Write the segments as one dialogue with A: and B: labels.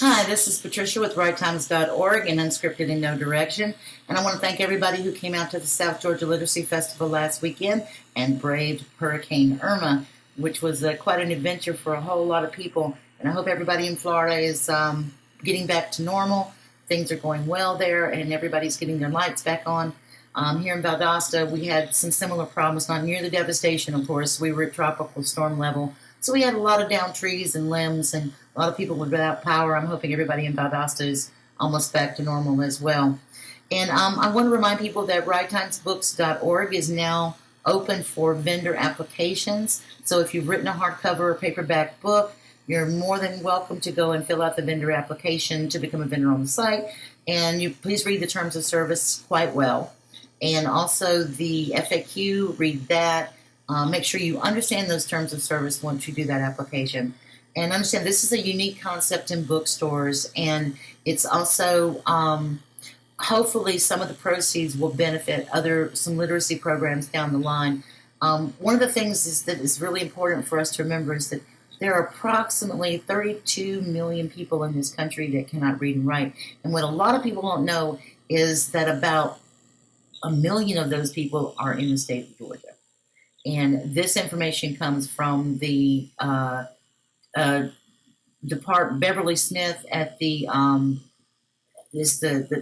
A: Hi, this is Patricia with RightTimes.org and Unscripted in No Direction. And I want to thank everybody who came out to the South Georgia Literacy Festival last weekend and braved Hurricane Irma, which was quite an adventure for a whole lot of people. And I hope everybody in Florida is getting back to normal. Things are going well there, and everybody's getting their lights back on. Here in Valdosta, we had some similar problems, not near the devastation, of course. We were at tropical storm level. So we had a lot of downed trees and limbs and a lot of people without power. I'm hoping everybody in Valdosta is almost back to normal as well. And I want to remind people that righttimesbooks.org is now open for vendor applications. So if you've written a hardcover or paperback book, you're more than welcome to go and fill out the vendor application to become a vendor on the site. And you please read the terms of service quite well. And also the FAQ, read that. Make sure you understand those terms of service once you do that application. And understand this is a unique concept in bookstores, and it's also hopefully some of the proceeds will benefit some literacy programs down the line. One of the things that is really important for us to remember is that there are approximately 32 million people in this country that cannot read and write. And what a lot of people don't know is that about 1 million of those people are in the state of Georgia. And this information comes from the Beverly Smith at the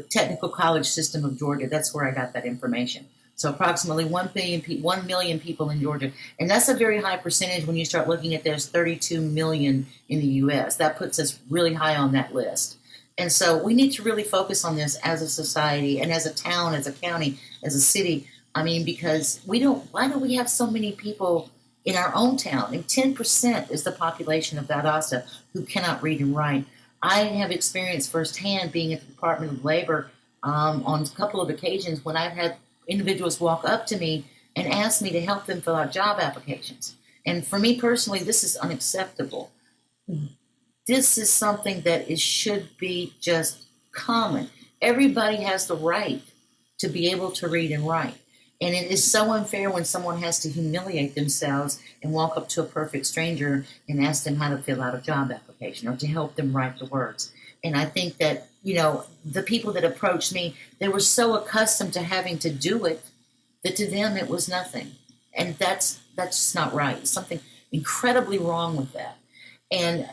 A: Technical College System of Georgia. That's where I got that information. So approximately 1 million people in Georgia. And that's a very high percentage when you start looking at there's 32 million in the U.S. That puts us really high on that list. And so we need to really focus on this as a society and as a town, as a county, as a city. I mean, because why don't we have so many people in our own town? And 10% is the population of Valdosta who cannot read and write. I have experienced firsthand being at the Department of Labor on a couple of occasions when I've had individuals walk up to me and ask me to help them fill out job applications. And for me personally, this is unacceptable. This is something that should be just common. Everybody has the right to be able to read and write. And it is so unfair when someone has to humiliate themselves and walk up to a perfect stranger and ask them how to fill out a job application or to help them write the words. And I think that, the people that approached me, they were so accustomed to having to do it that to them it was nothing. And that's just not right. There's something incredibly wrong with that. And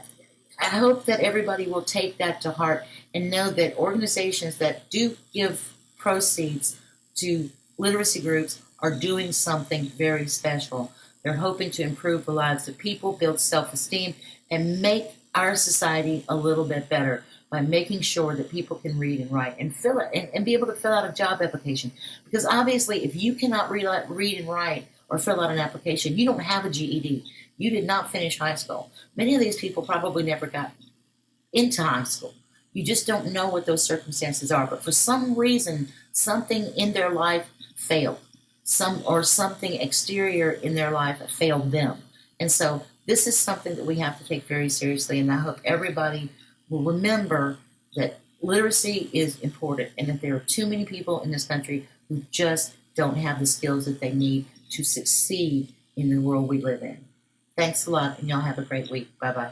A: I hope that everybody will take that to heart and know that organizations that do give proceeds to literacy groups are doing something very special. They're hoping to improve the lives of people, build self-esteem, and make our society a little bit better by making sure that people can read and write and fill it and be able to fill out a job application. Because obviously, if you cannot read and write or fill out an application, you don't have a GED. You did not finish high school. Many of these people probably never got into high school. You just don't know what those circumstances are. But for some reason, something in their life failed. Something exterior in their life failed them. And so this is something that we have to take very seriously. And I hope everybody will remember that literacy is important and that there are too many people in this country who just don't have the skills that they need to succeed in the world we live in. Thanks a lot, and y'all have a great week. Bye-bye.